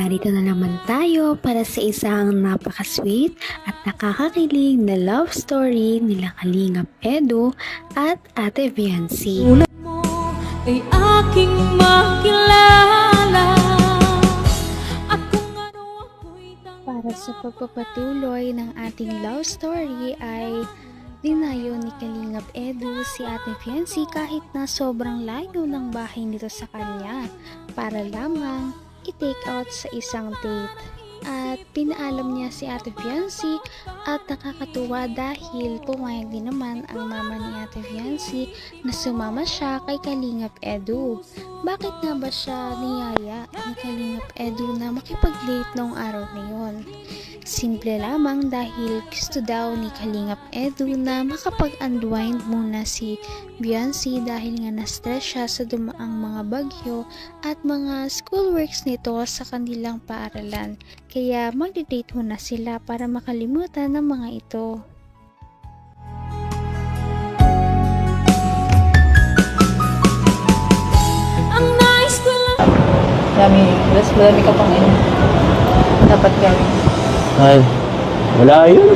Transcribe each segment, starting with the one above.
narito na naman tayo para sa isang napaka-sweet at nakakakilig na love story nila Kalingap Edu at Ate Viancy. Ulat mo ay aking makilala at kung ano ako'y Para sa pagpapatuloy ng ating love story ay dinayo ni Kalingap Edu si Ate Viancy kahit na sobrang layo ng bahay nito sa kanya para lamang i-take out sa isang date. At pinaalam niya si Ate Viancy at nakakatuwa dahil pumayag din naman ang mama ni Ate Viancy na sumama siya kay Kalingap Edu. Bakit nga ba siya niyaya ni Kalingap Edu na makipag-date noong araw na yon? Simple lamang dahil gusto daw ni Kalingap Edu na makapag-unwind muna si Viancy dahil nga na-stress siya sa dumaang mga bagyo at mga schoolworks nito sa kanilang paaralan. Kaya magde-date muna sila para makalimutan ng mga ito. ang nais ko lang. Marami ka pang dapat gawin. Ay, wala yun.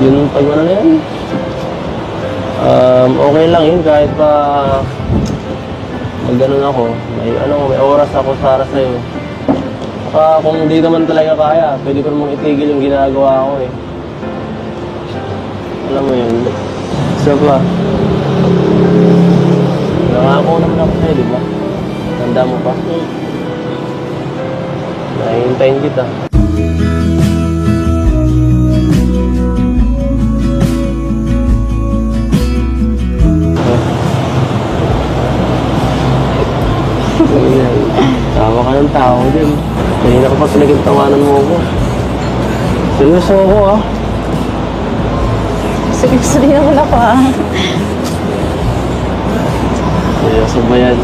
Yun pag ano na yan. Okay lang yun kahit pa mag-ganon ako. May oras ako para sa'yo. Saka kung hindi naman talaga kaya, pwede ko namang itigil yung ginagawa ko eh. Alam mo yun. Isa pa. Nangako naman ako sa'yo, di ba? Tanda mo pa? Nahihintayin kita. Tawa ka ng tao din. Kanina ka pa pinagtawanan mo ako. Seryoso ako ah. Seryoso din naman ako Seryoso ba yan?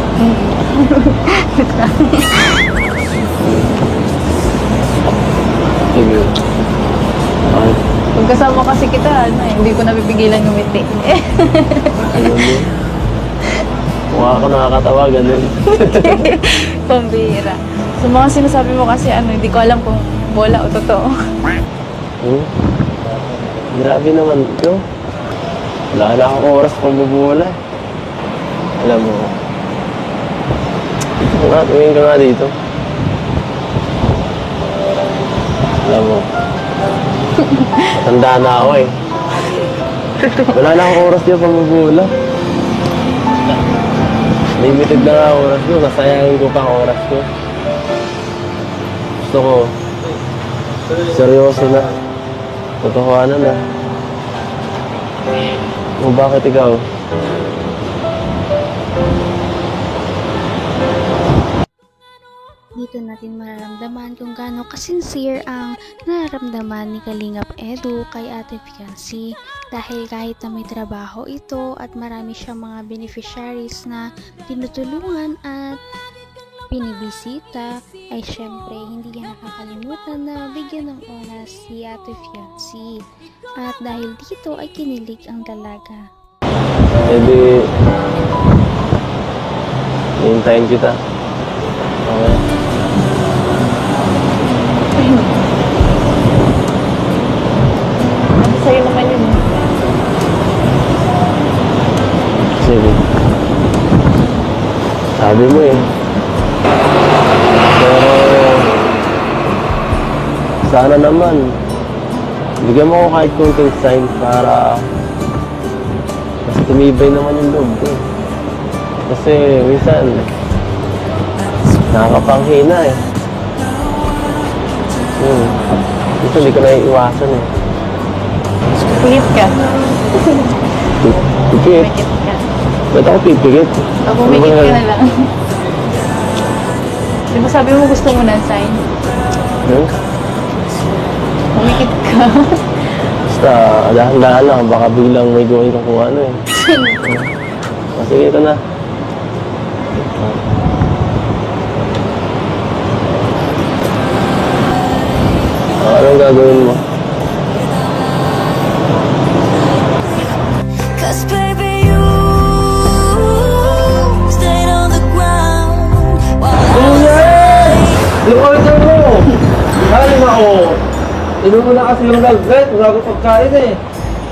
Sige. Okay. Pag kasama kasi kita, hindi ko napipigilan ngumiti. Ayun mo. Mukha ako nakakatawa, ganun. Pambihira. So mga sinasabi mo kasi hindi ko alam kung bola o totoo. Grabe naman ito. Wala na akong oras pang bubuwala. Alam mo. Tumingin ka nga dito. Alam mo. Matanda na ako eh. Wala na akong oras dyan pang bubuwala. Limited na nga oras ko. Nasayangin ko pa ang oras ko. Gusto ko. Seryoso na. Totohanan na. O bakit ikaw? Dito natin mararamdaman kung gaano kasincere ang nararamdaman ni Kalingap Edu kay Ate Viancy dahil kahit na may trabaho ito at marami siyang mga beneficiaries na tinutulungan at binibisita ay syempre hindi niya nakakalimutan na bigyan ng oras si Ate Viancy at dahil dito ay kinilig ang dalaga. Eh di... Hintayin kita. Okay. Sa'yo naman yun. Sige. Sabi mo eh. Pero... Sana naman. Bigyan mo ko kahit konting sign para... Mas tumibay naman yung loob ko. Kasi minsan... Nakakapanghina eh. Minsan hindi ko na iiwasan eh. Pigit ka. Pipigit? Pigit ka. Ba't ako pipigit? Pumigit ka na lang. Di ba sabi mo gusto mo ng sign? Pumikit ka. Basta, dahan-dahan lang. Baka biglang may gawin ka kung ano eh. Sige, ito na. Anong gagawin mo? Cause baby you stayed on the ground while I was Lord! Inom mo na kasi yung velvet, bago pagkain eh.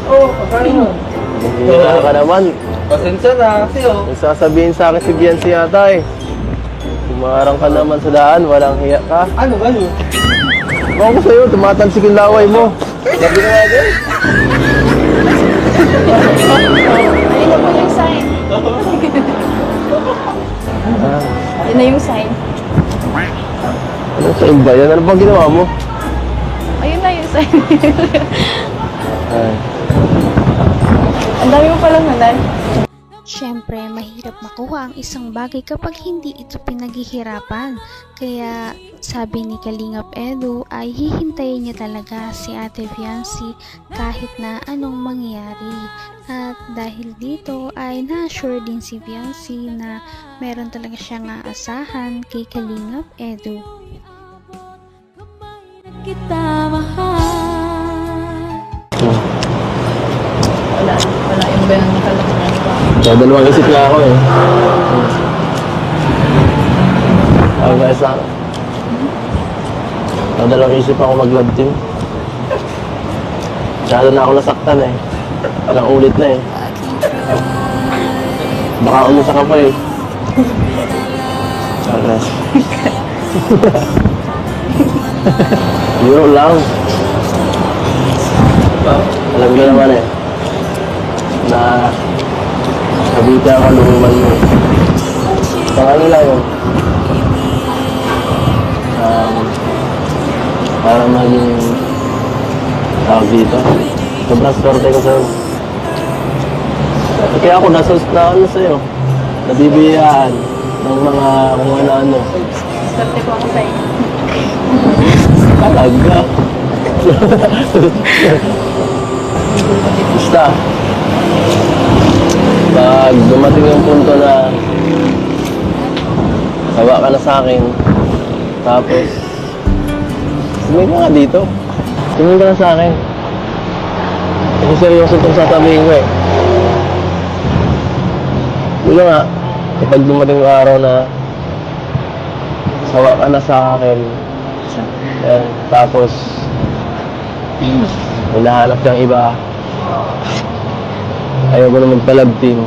Oo, pagkain mo. Hihila ka naman. Pasensya na kasi oh. Yung sasabihin sa akin si Biancy yata eh. Tumarang ka naman sa daan, walang hiya ka. Ano ba yun? Ako ko sa'yo, tumatalsik yung laway mo. Sabi na nga din. Ayun na po yung sign. Yun na yung sign. Ano sa iba yan? Ano bang ginawa mo? Ayun na yung sign. Ay. Ang dami mo palang nanan. Siyempre, mahirap makuha ang isang bagay kapag hindi ito pinaghihirapan. Kaya sabi ni Kalingap Edu ay hihintayin niya talaga si Ate Fiancy kahit na anong mangyari. At dahil dito ay na-assure din si Fiancy na meron talaga siyang aasahan kay Kalingap Edu. Kita mahal. Wala yung ganun talaga. Kaya dalawang isip na ako eh. Ay, guys lang. Kaya dalawang isip ako mag-love team. Masyado na ako nasaktan eh. Ilang ulit na eh. Baka umusa ka pa eh. Okay. Biro lang. Alam ko naman eh. Na kabita ka lumuman mo. Pang ano lang yun. Para maging tawag dito. Sobrang swerte ko sa'yo. Kaya ako na ano sa'yo. Nabibiyaan ng mga kung ano-ano. Swerte po ako sa'yo. Talaga. Basta. Pag dumating yung punto na sawa ka na sa akin, tapos tumingin ka nga dito. Tumingin ka na sa akin. Kasi seryoso itong sasabihin ko eh. Yun nga, kapag dumating yung araw na sawa ka na sa akin, yan, tapos hinahanap kang iba, ayaw mo na magpa-love team.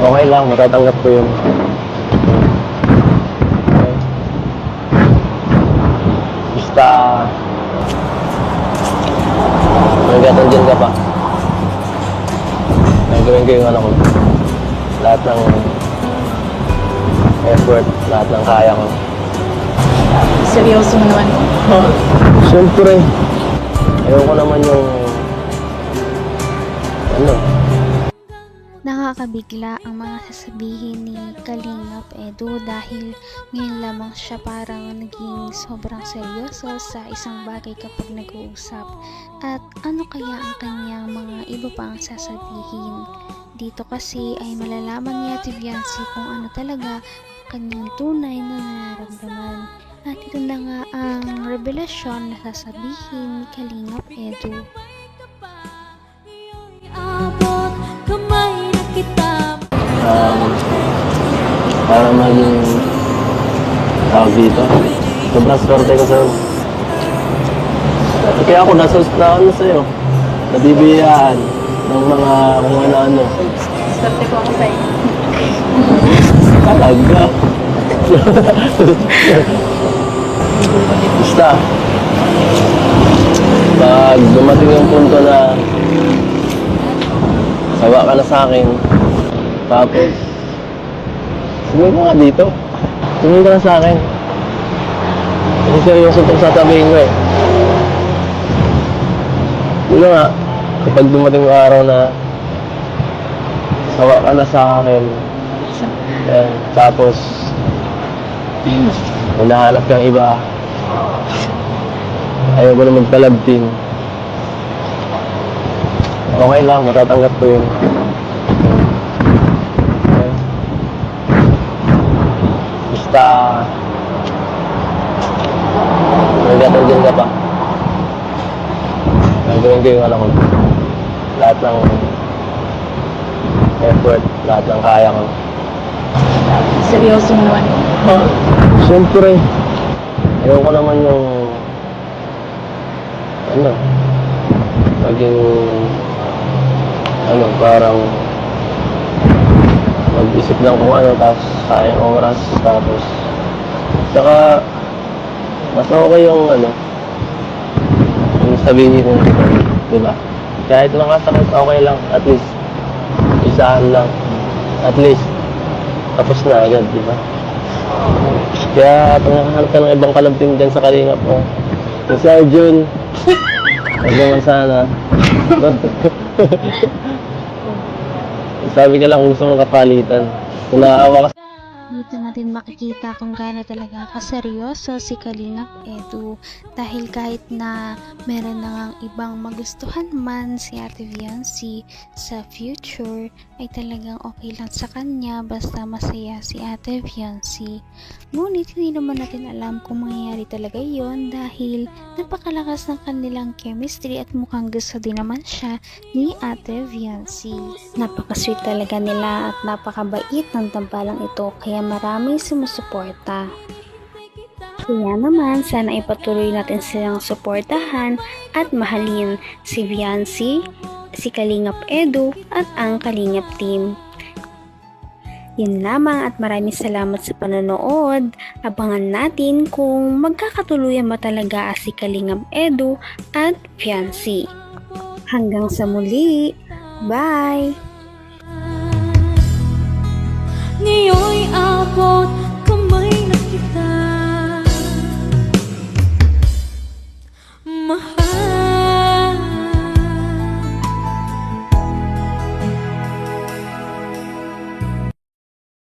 Okay lang, matatanggap ko yun. Okay. Basta magkatan dyan ka pa. Nagawin ko yung ano ko. Lahat ng effort, lahat ng kaya ko. Seryoso mo naman. Siyempre, ayaw ko naman yung ano. Nakakabigla ang mga sasabihin ni Kalingap Edu dahil ngayon lamang siya parang naging sobrang seryoso sa isang bagay kapag nag-uusap. At ano kaya ang kanyang mga iba pang sasabihin? Dito kasi ay malalaman niya si Fiancy kung ano talaga kanyang tunay na nararamdaman. At ito na nga ang revelasyon na sasabihin ni Kalingap Edu. Abot kamay na kita. Para maging tawag dito. Sobrang swerte ko sa'yo. Kaya ako na ano sa'yo. Nabibiyaan ng mga kung ano-ano. Swerte po ako sa'yo. Talaga. Basta. Pag dumating yung punto na sawa ka na sa akin, tapos tumingin ka nga dito. Tumingin ka na sa akin. Kasi seryoso itong sasabihin ko eh. Yun nga, kapag dumating yung araw na sawa ka na sa akin, yan, tapos hinahanap kang iba, ayaw mo na magpa-love team. Okay lang, matatanggap ko yun. Okay. Basta magkatan dyan ka pa. Nagawin ko yung ano ko. Lahat ng effort, lahat ng kaya ko. Seryoso mo naman. Siyempre, ayaw ko naman yung ano, maging, ano, parang mag-isip lang kung ano, tapos sayang oras, tapos, tsaka, mas okay yung, ano, yung sabihin mo, di ba? Kahit nakasakit, okay lang, at least, isahan lang, at least, tapos na agad, di ba? Kaya, panghahanap ka ng ibang kalabting dyan sa Kalingap mo. Si Arjun, huwag naman sana. Sabi ka lang kung gusto mong kapalitan. Kung naaawa ka Dito natin makikita kung gaano talaga kaseryoso si Kalingap Edu, dahil kahit na meron na ngang ibang magustuhan man si Ate Viancy sa future, ay talagang okay lang sa kanya basta masaya si Ate Viancy. Ngunit hindi naman natin alam kung mangyayari talaga yon, dahil napakalakas ng kanilang chemistry at mukhang gusto din naman siya ni Ate Viancy. Napaka-sweet talaga nila at napakabait ng tambalang ito, kaya maraming sumusuporta. Kaya naman, sana ipatuloy natin silang suportahan at mahalin si Viancy, si Kalingap Edu at ang Kalingap team. Yun lamang at maraming salamat sa panonood. Abangan natin kung magkakatuluyan ba talaga si Kalingap Edu at Viancy. Hanggang sa muli. Bye! Ngayon'y abot kamay na kita. Mahal